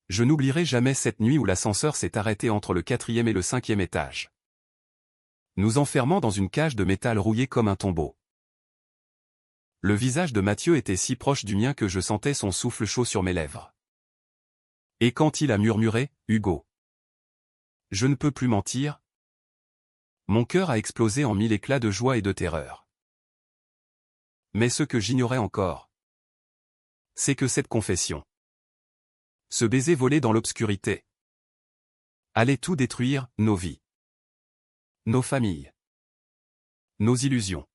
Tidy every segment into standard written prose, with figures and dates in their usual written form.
Je n'oublierai jamais cette nuit où l'ascenseur s'est arrêté entre le 4e et le 5e étage, nous enfermant dans une cage de métal rouillé comme un tombeau. Le visage de Mathieu était si proche du mien que je sentais son souffle chaud sur mes lèvres. Et quand il a murmuré « Hugo, je ne peux plus mentir », mon cœur a explosé en mille éclats de joie et de terreur. Mais ce que j'ignorais encore, c'est que cette confession, ce baiser volé dans l'obscurité, allait tout détruire, nos vies, nos familles, nos illusions.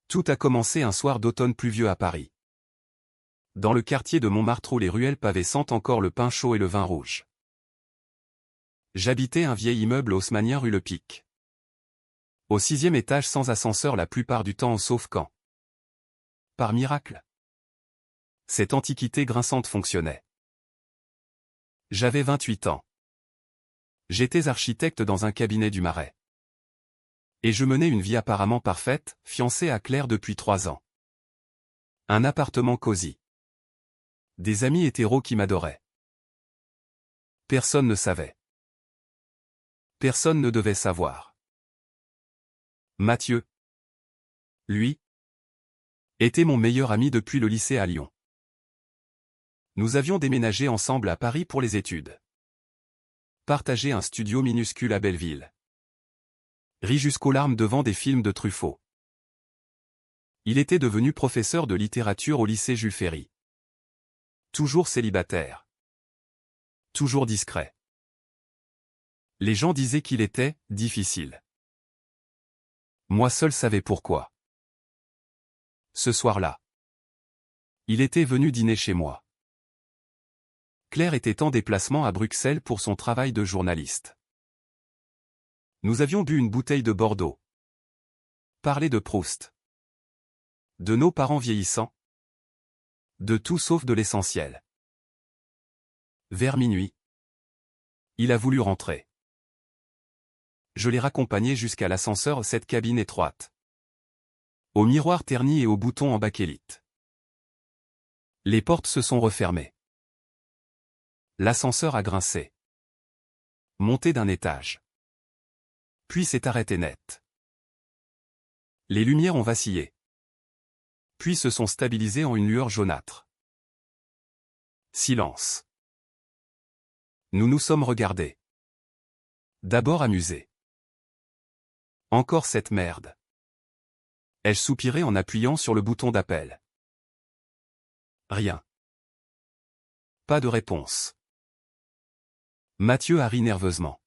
Tout a commencé un soir d'automne pluvieux à Paris. Dans le quartier de Montmartre où les ruelles pavées sentent encore le pain chaud et le vin rouge. J'habitais un vieil immeuble haussmannien rue Le Pic. Au 6e étage sans ascenseur la plupart du temps sauf quand, par miracle, cette antiquité grinçante fonctionnait. J'avais 28 ans. J'étais architecte dans un cabinet du Marais. Et je menais une vie apparemment parfaite, fiancé à Claire depuis 3 ans. Un appartement cosy. Des amis hétéros qui m'adoraient. Personne ne savait. Personne ne devait savoir. Mathieu, lui, était mon meilleur ami depuis le lycée à Lyon. Nous avions déménagé ensemble à Paris pour les études. Partagé un studio minuscule à Belleville. Ri jusqu'aux larmes devant des films de Truffaut. Il était devenu professeur de littérature au lycée Jules Ferry. Toujours célibataire. Toujours discret. Les gens disaient qu'il était difficile. Moi seul savais pourquoi. Ce soir-là, il était venu dîner chez moi. Claire était en déplacement à Bruxelles pour son travail de journaliste. Nous avions bu une bouteille de Bordeaux. Parlé de Proust. De nos parents vieillissants. De tout sauf de l'essentiel. Vers minuit, il a voulu rentrer. Je l'ai raccompagné jusqu'à l'ascenseur, cette cabine étroite. Au miroir terni et aux boutons en bakélite. Les portes se sont refermées. L'ascenseur a grincé. Monté d'un étage. Puis s'est arrêté net. Les lumières ont vacillé. Puis se sont stabilisées en une lueur jaunâtre. Silence. Nous nous sommes regardés. D'abord amusés. Encore cette merde. Ai-je soupiré en appuyant sur le bouton d'appel. Rien. Pas de réponse. Mathieu a ri nerveusement.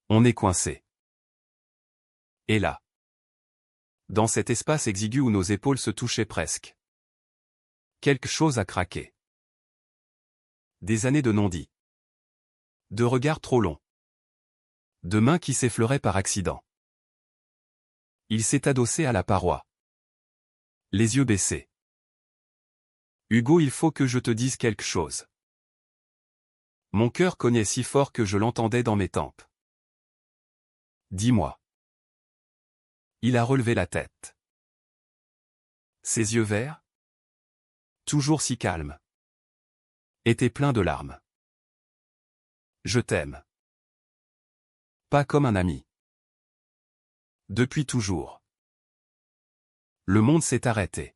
On est coincé. Et là, dans cet espace exigu où nos épaules se touchaient presque, quelque chose a craqué. Des années de non-dits. De regards trop longs. De mains qui s'effleuraient par accident. Il s'est adossé à la paroi. Les yeux baissés. Hugo, il faut que je te dise quelque chose. Mon cœur cognait si fort que je l'entendais dans mes tempes. Dis-moi. Il a relevé la tête. Ses yeux verts, toujours si calmes, étaient pleins de larmes. Je t'aime. Pas comme un ami. Depuis toujours. Le monde s'est arrêté.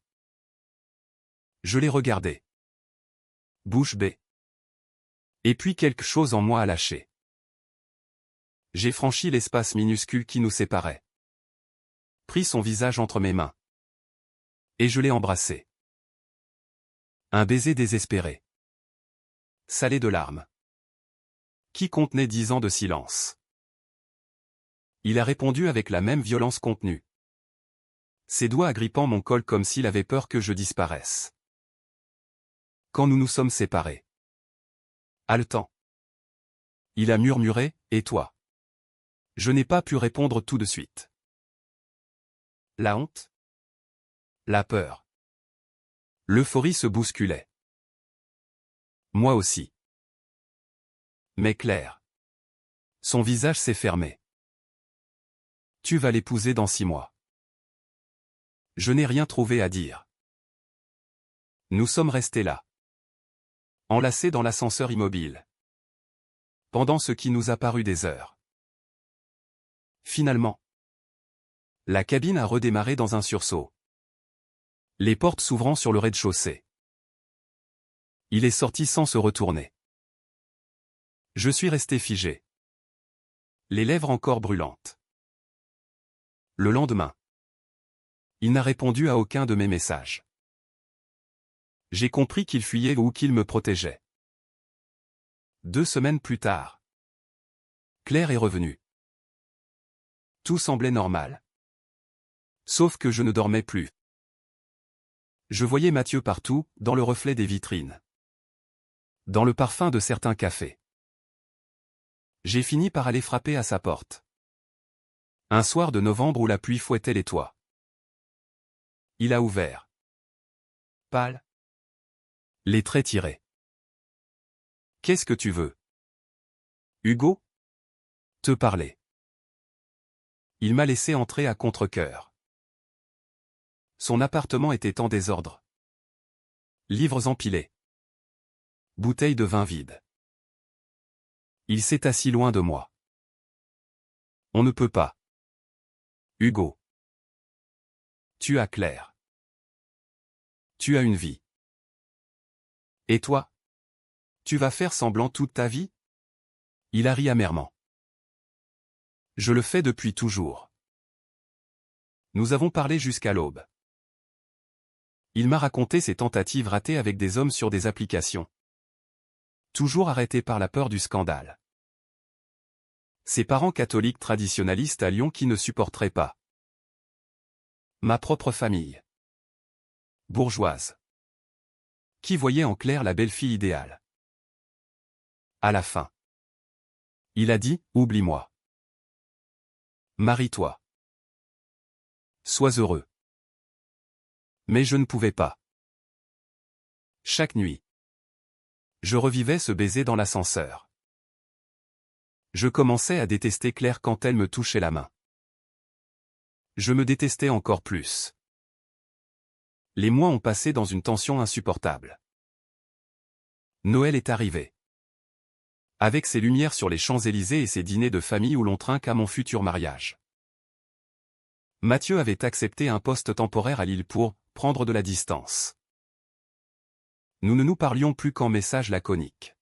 Je l'ai regardé. Bouche bée. Et puis quelque chose en moi a lâché. J'ai franchi l'espace minuscule qui nous séparait. Pris son visage entre mes mains. Et je l'ai embrassé. Un baiser désespéré. Salé de larmes. Qui contenait 10 ans de silence. Il a répondu avec la même violence contenue. Ses doigts agrippant mon col comme s'il avait peur que je disparaisse. Quand nous nous sommes séparés. Haletant. Il a murmuré, et toi? Je n'ai pas pu répondre tout de suite. La honte? La peur. L'euphorie se bousculait. Moi aussi. Mais Claire. Son visage s'est fermé. Tu vas l'épouser dans 6 mois. Je n'ai rien trouvé à dire. Nous sommes restés là. enlacés dans l'ascenseur immobile. Pendant ce qui nous a paru des heures. Finalement, la cabine a redémarré dans un sursaut. Les portes s'ouvrant sur le rez-de-chaussée. Il est sorti sans se retourner. Je suis resté figé. Les lèvres encore brûlantes. Le lendemain, il n'a répondu à aucun de mes messages. J'ai compris qu'il fuyait ou qu'il me protégeait. 2 semaines plus tard, Claire est revenue. Tout semblait normal. Sauf que je ne dormais plus. Je voyais Mathieu partout, dans le reflet des vitrines. Dans le parfum de certains cafés. J'ai fini par aller frapper à sa porte. Un soir de novembre où la pluie fouettait les toits. Il a ouvert. Pâle. Les traits tirés. Qu'est-ce que tu veux? Hugo? Te parler. Il m'a laissé entrer à contre-cœur. Son appartement était en désordre. Livres empilés. Bouteilles de vin vides. Il s'est assis loin de moi. On ne peut pas. Hugo. Tu as Claire. Tu as une vie. Et toi? Tu vas faire semblant toute ta vie? Il a ri amèrement. Je le fais depuis toujours. Nous avons parlé jusqu'à l'aube. Il m'a raconté ses tentatives ratées avec des hommes sur des applications. Toujours arrêté par la peur du scandale. Ses parents catholiques traditionnalistes à Lyon qui ne supporteraient pas. Ma propre famille. Bourgeoise. Qui voyait en Claire la belle-fille idéale. À la fin. Il a dit, oublie-moi. Marie-toi. Sois heureux. Mais je ne pouvais pas. Chaque nuit. Je revivais ce baiser dans l'ascenseur. Je commençais à détester Claire quand elle me touchait la main. Je me détestais encore plus. Les mois ont passé dans une tension insupportable. Noël est arrivé. Avec ses lumières sur les Champs-Élysées et ses dîners de famille où l'on trinque à mon futur mariage. Mathieu avait accepté un poste temporaire à Lille pour prendre de la distance. Nous ne nous parlions plus qu'en messages laconiques.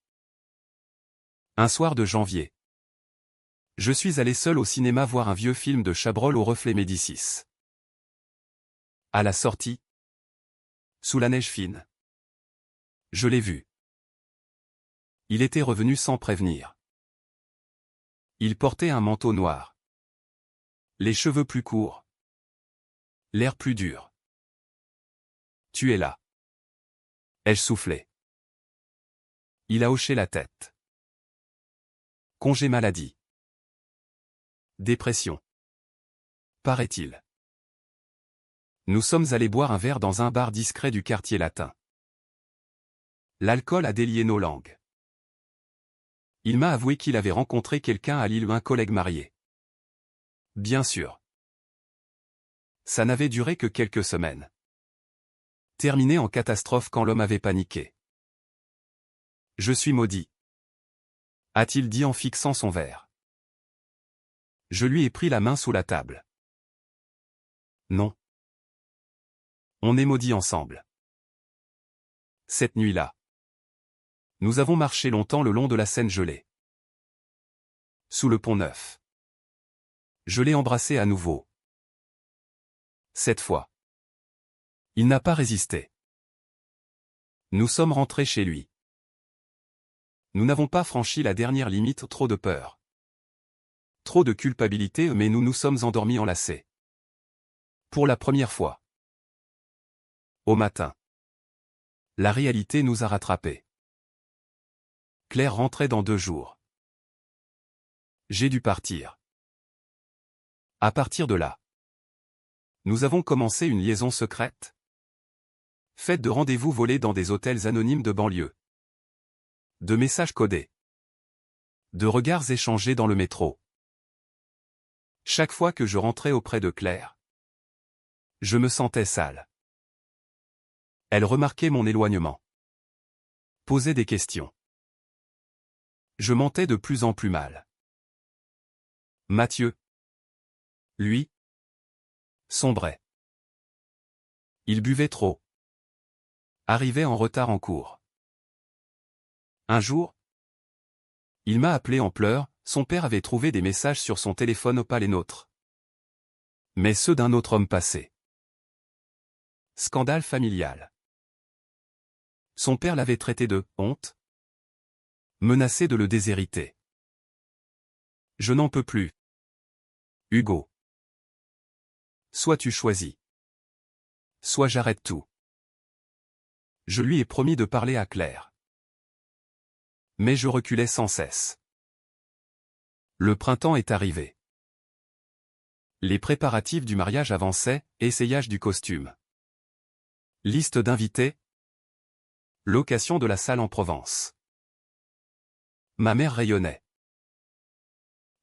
Un soir de janvier. Je suis allé seul au cinéma voir un vieux film de Chabrol au reflet Médicis. À la sortie, sous la neige fine, je l'ai vu. Il était revenu sans prévenir. Il portait un manteau noir. Les cheveux plus courts. L'air plus dur. Tu es là. Ai-je soufflé? Il a hoché la tête. Congé maladie. Dépression. Paraît-il. Nous sommes allés boire un verre dans un bar discret du quartier latin. L'alcool a délié nos langues. Il m'a avoué qu'il avait rencontré quelqu'un à Lille, un collègue marié. Bien sûr. Ça n'avait duré que quelques semaines. Terminé en catastrophe quand l'homme avait paniqué. Je suis maudit. A-t-il dit en fixant son verre. Je lui ai pris la main sous la table. Non. On est maudits ensemble. Cette nuit-là. Nous avons marché longtemps le long de la Seine gelée. Sous le Pont-Neuf. Je l'ai embrassé à nouveau. Cette fois. Il n'a pas résisté. Nous sommes rentrés chez lui. Nous n'avons pas franchi la dernière limite, trop de peur. Trop de culpabilité, mais nous nous sommes endormis enlacés. Pour la première fois. Au matin. La réalité nous a rattrapés. Claire rentrait dans 2 jours. J'ai dû partir. À partir de là. Nous avons commencé une liaison secrète. Faite de rendez-vous volés dans des hôtels anonymes de banlieue. De messages codés. De regards échangés dans le métro. Chaque fois que je rentrais auprès de Claire, je me sentais sale. Elle remarquait mon éloignement. Posait des questions. Je mentais de plus en plus mal. Mathieu, lui, sombrait. Il buvait trop. Arrivait en retard en cours. Un jour, il m'a appelé en pleurs, son père avait trouvé des messages sur son téléphone pas les nôtres. Mais ceux d'un autre homme passé. Scandale familial. Son père l'avait traité de « honte », menacé de le déshériter. Je n'en peux plus. Hugo. Soit tu choisis. Soit j'arrête tout. Je lui ai promis de parler à Claire. Mais je reculais sans cesse. Le printemps est arrivé. Les préparatifs du mariage avançaient, essayage du costume. Liste d'invités. Location de la salle en Provence. Ma mère rayonnait.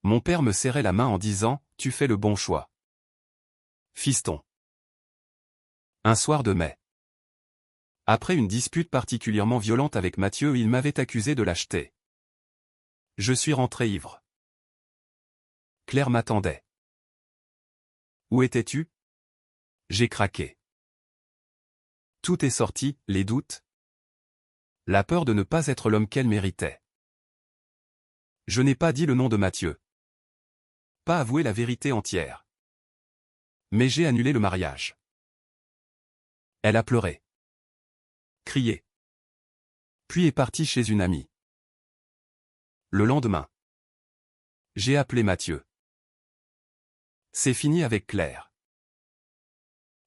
Mon père me serrait la main en disant « Tu fais le bon choix. Fiston. » Un soir de mai. Après une dispute particulièrement violente avec Mathieu, il m'avait accusé de lâcheté. Je suis rentré ivre. Claire m'attendait. Où étais-tu? J'ai craqué. Tout est sorti, les doutes. La peur de ne pas être l'homme qu'elle méritait. Je n'ai pas dit le nom de Mathieu. Pas avoué la vérité entière. Mais j'ai annulé le mariage. Elle a pleuré. Crié. Puis est partie chez une amie. Le lendemain. J'ai appelé Mathieu. C'est fini avec Claire.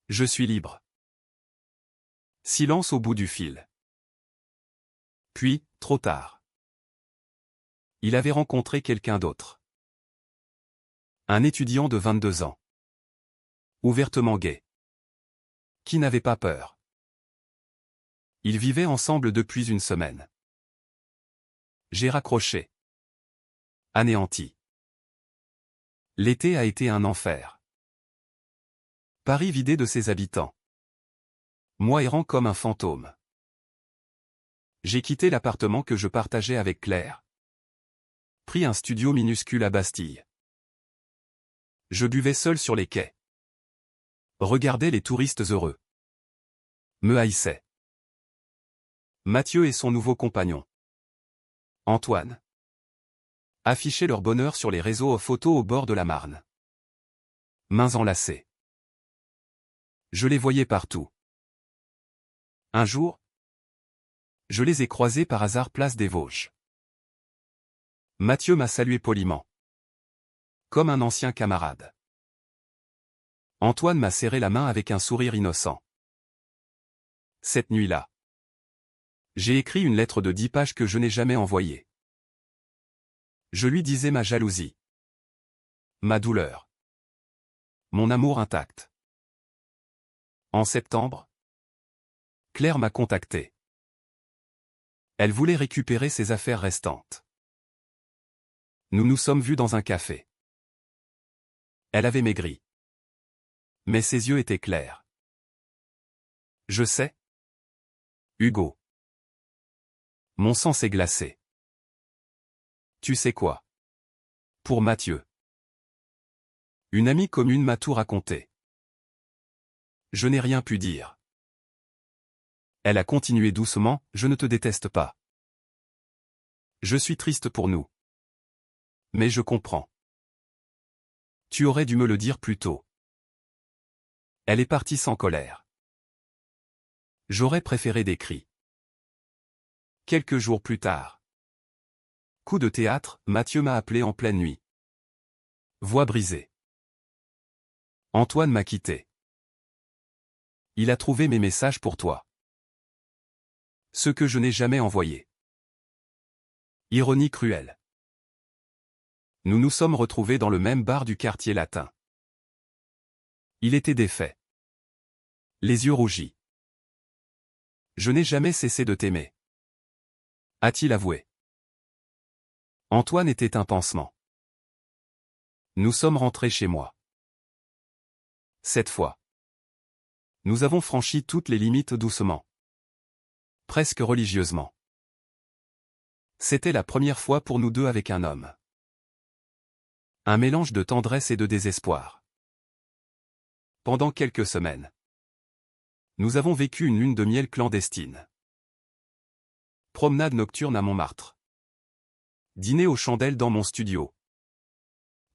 Je suis libre. Silence au bout du fil. Puis, trop tard. Il avait rencontré quelqu'un d'autre. Un étudiant de 22 ans. Ouvertement gay. Qui n'avait pas peur. Ils vivaient ensemble depuis une semaine. J'ai raccroché. Anéanti. L'été a été un enfer. Paris vidé de ses habitants. Moi errant comme un fantôme. J'ai quitté l'appartement que je partageais avec Claire. Pris un studio minuscule à Bastille. Je buvais seul sur les quais. Regardais les touristes heureux. Me haïssais. Mathieu et son nouveau compagnon. Antoine. Affichaient leur bonheur sur les réseaux photos au bord de la Marne. Mains enlacées. Je les voyais partout. Un jour, je les ai croisés par hasard place des Vosges. Mathieu m'a salué poliment. Comme un ancien camarade. Antoine m'a serré la main avec un sourire innocent. Cette nuit-là, j'ai écrit une lettre de 10 pages que je n'ai jamais envoyée. Je lui disais ma jalousie. Ma douleur. Mon amour intact. En septembre, Claire m'a contacté. Elle voulait récupérer ses affaires restantes. Nous nous sommes vus dans un café. Elle avait maigri. Mais ses yeux étaient clairs. Je sais. Hugo. Mon sang s'est glacé. Tu sais quoi? Pour Mathieu. Une amie commune m'a tout raconté. Je n'ai rien pu dire. Elle a continué doucement, je ne te déteste pas. Je suis triste pour nous. Mais je comprends. Tu aurais dû me le dire plus tôt. Elle est partie sans colère. J'aurais préféré des cris. Quelques jours plus tard. Coup de théâtre, Mathieu m'a appelé en pleine nuit. Voix brisée. Antoine m'a quitté. Il a trouvé mes messages pour toi. Ceux que je n'ai jamais envoyés. Ironie cruelle. Nous nous sommes retrouvés dans le même bar du quartier latin. Il était défait. Les yeux rougis. Je n'ai jamais cessé de t'aimer. A-t-il avoué. Antoine était un pansement. Nous sommes rentrés chez moi. Cette fois. Nous avons franchi toutes les limites doucement. Presque religieusement. C'était la première fois pour nous deux avec un homme. Un mélange de tendresse et de désespoir. Pendant quelques semaines, nous avons vécu une lune de miel clandestine. Promenade nocturne à Montmartre. Dîner aux chandelles dans mon studio.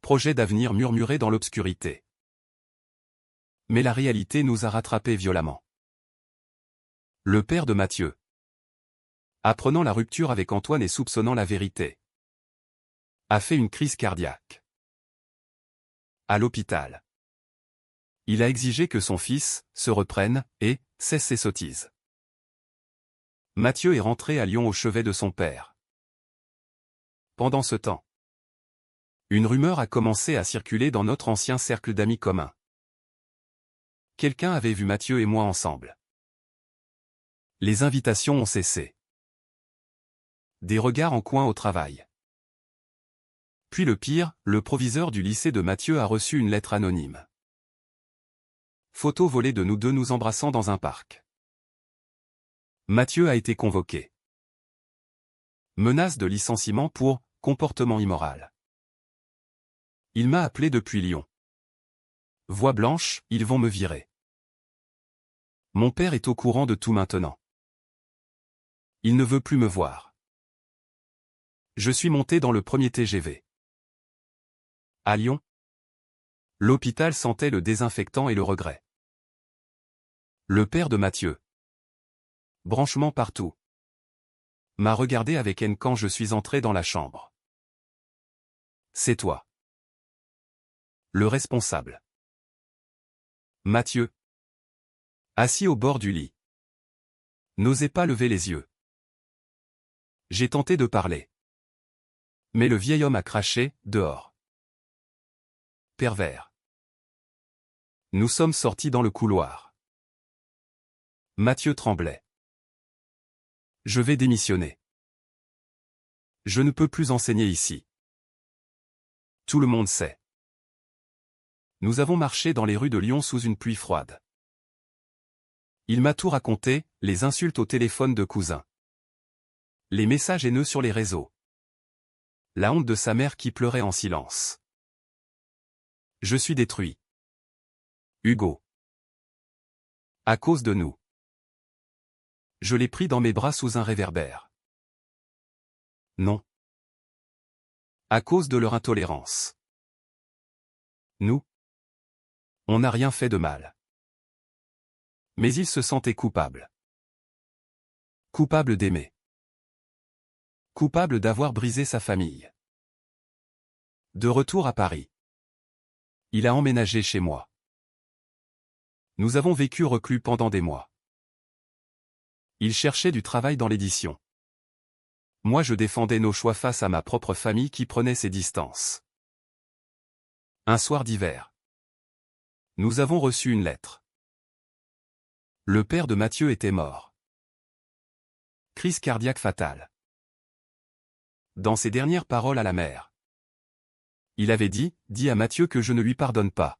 Projet d'avenir murmuré dans l'obscurité. Mais la réalité nous a rattrapés violemment. Le père de Mathieu, apprenant la rupture avec Antoine et soupçonnant la vérité, a fait une crise cardiaque. À l'hôpital, il a exigé que son fils se reprenne et cesse ses sottises. Mathieu est rentré à Lyon au chevet de son père. Pendant ce temps, une rumeur a commencé à circuler dans notre ancien cercle d'amis communs. Quelqu'un avait vu Mathieu et moi ensemble. Les invitations ont cessé. Des regards en coin au travail. Puis le pire, le proviseur du lycée de Mathieu a reçu une lettre anonyme. Photo volée de nous deux nous embrassant dans un parc. Mathieu a été convoqué. Menace de licenciement pour comportement immoral. Il m'a appelé depuis Lyon. Voix blanche, ils vont me virer. Mon père est au courant de tout maintenant. Il ne veut plus me voir. Je suis monté dans le premier TGV. À Lyon, l'hôpital sentait le désinfectant et le regret. Le père de Mathieu, branchement partout, m'a regardé avec haine quand je suis entré dans la chambre. C'est toi. Le responsable. Mathieu, assis au bord du lit, n'osait pas lever les yeux. J'ai tenté de parler. Mais le vieil homme a craché, dehors. Pervers. Nous sommes sortis dans le couloir. Mathieu tremblait. Je vais démissionner. Je ne peux plus enseigner ici. Tout le monde sait. Nous avons marché dans les rues de Lyon sous une pluie froide. Il m'a tout raconté, les insultes au téléphone de cousin. Les messages haineux sur les réseaux. La honte de sa mère qui pleurait en silence. Je suis détruit. Hugo. À cause de nous. Je l'ai pris dans mes bras sous un réverbère. Non. À cause de leur intolérance. Nous. On n'a rien fait de mal. Mais il se sentait coupable. Coupable d'aimer. Coupable d'avoir brisé sa famille. De retour à Paris. Il a emménagé chez moi. Nous avons vécu reclus pendant des mois. Il cherchait du travail dans l'édition. Moi je défendais nos choix face à ma propre famille qui prenait ses distances. Un soir d'hiver. Nous avons reçu une lettre. Le père de Mathieu était mort. Crise cardiaque fatale. Dans ses dernières paroles à la mère. Il avait dit à Mathieu que je ne lui pardonne pas.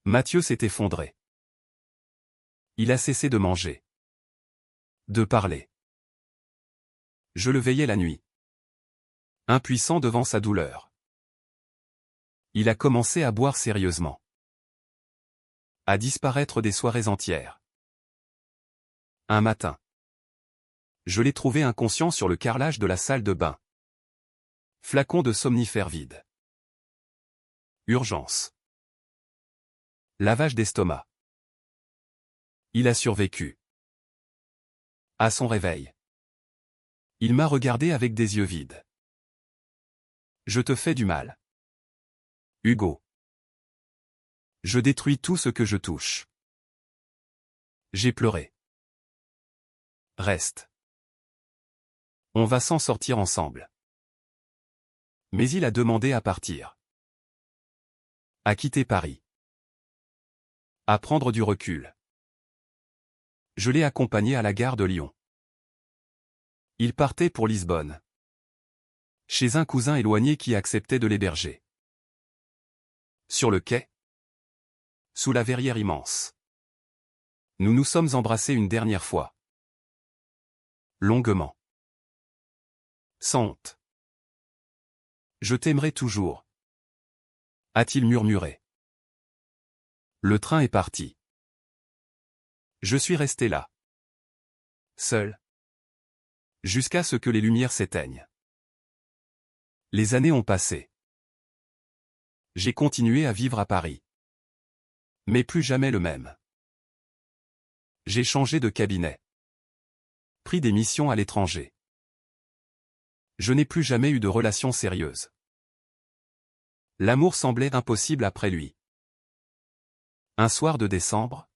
Mathieu s'est effondré. Il a cessé de manger. De parler. Je le veillais la nuit. Impuissant devant sa douleur. Il a commencé à boire sérieusement. À disparaître des soirées entières. Un matin. Je l'ai trouvé inconscient sur le carrelage de la salle de bain. Flacon de somnifère vide. Urgence. Lavage d'estomac. Il a survécu. À son réveil. Il m'a regardé avec des yeux vides. Je te fais du mal. Hugo. Je détruis tout ce que je touche. J'ai pleuré. Reste. On va s'en sortir ensemble. Mais il a demandé à partir. À quitter Paris. À prendre du recul. Je l'ai accompagné à la gare de Lyon. Il partait pour Lisbonne. Chez un cousin éloigné qui acceptait de l'héberger. Sur le quai. Sous la verrière immense. Nous nous sommes embrassés une dernière fois. Longuement. Sans honte. Je t'aimerai toujours, a-t-il murmuré. Le train est parti. Je suis resté là. Seul. Jusqu'à ce que les lumières s'éteignent. Les années ont passé. J'ai continué à vivre à Paris. Mais plus jamais le même. J'ai changé de cabinet. Pris des missions à l'étranger. Je n'ai plus jamais eu de relation sérieuse. L'amour semblait impossible après lui. Un soir de décembre,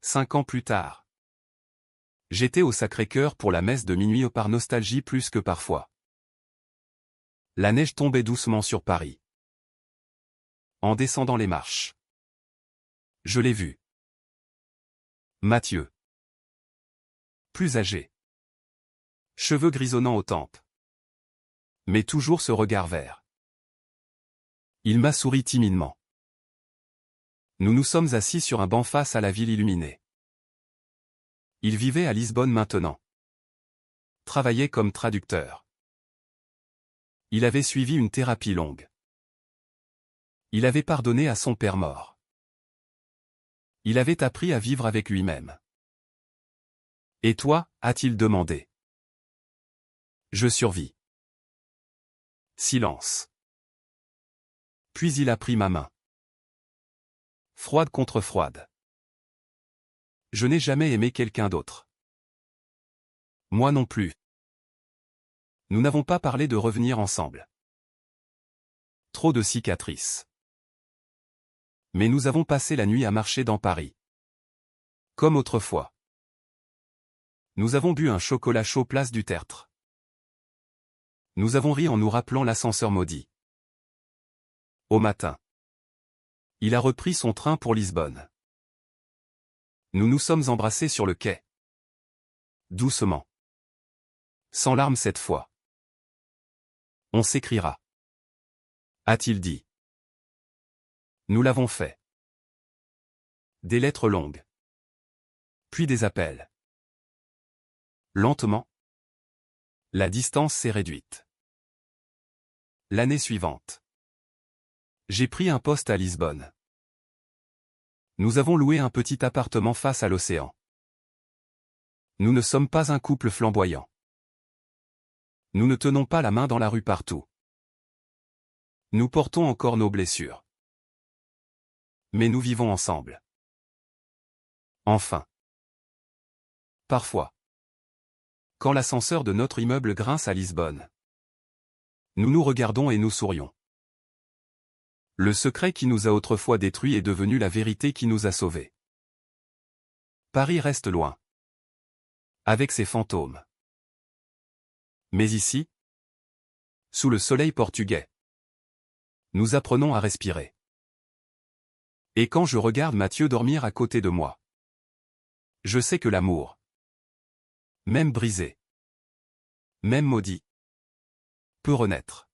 5 ans plus tard. J'étais au Sacré-Cœur pour la messe de minuit par nostalgie plus que parfois. La neige tombait doucement sur Paris. En descendant les marches. Je l'ai vu. Mathieu. Plus âgé. Cheveux grisonnants aux tempes. Mais toujours ce regard vert. Il m'a souri timidement. Nous nous sommes assis sur un banc face à la ville illuminée. Il vivait à Lisbonne maintenant. Travaillait comme traducteur. Il avait suivi une thérapie longue. Il avait pardonné à son père mort. Il avait appris à vivre avec lui-même. Et toi, a-t-il demandé. Je survis. Silence. Puis il a pris ma main. Froide contre froide. Je n'ai jamais aimé quelqu'un d'autre. Moi non plus. Nous n'avons pas parlé de revenir ensemble. Trop de cicatrices. Mais nous avons passé la nuit à marcher dans Paris. Comme autrefois. Nous avons bu un chocolat chaud place du Tertre. Nous avons ri en nous rappelant l'ascenseur maudit. Au matin. Il a repris son train pour Lisbonne. Nous nous sommes embrassés sur le quai. Doucement. Sans larmes cette fois. On s'écrira. A-t-il dit. Nous l'avons fait. Des lettres longues. Puis des appels. Lentement. La distance s'est réduite. L'année suivante. J'ai pris un poste à Lisbonne. Nous avons loué un petit appartement face à l'océan. Nous ne sommes pas un couple flamboyant. Nous ne tenons pas la main dans la rue partout. Nous portons encore nos blessures. Mais nous vivons ensemble. Enfin. Parfois. Quand l'ascenseur de notre immeuble grince à Lisbonne. Nous nous regardons et nous sourions. Le secret qui nous a autrefois détruits est devenu la vérité qui nous a sauvés. Paris reste loin. Avec ses fantômes. Mais ici, sous le soleil portugais, nous apprenons à respirer. Et quand je regarde Mathieu dormir à côté de moi, je sais que l'amour, même brisé, même maudit, peut renaître.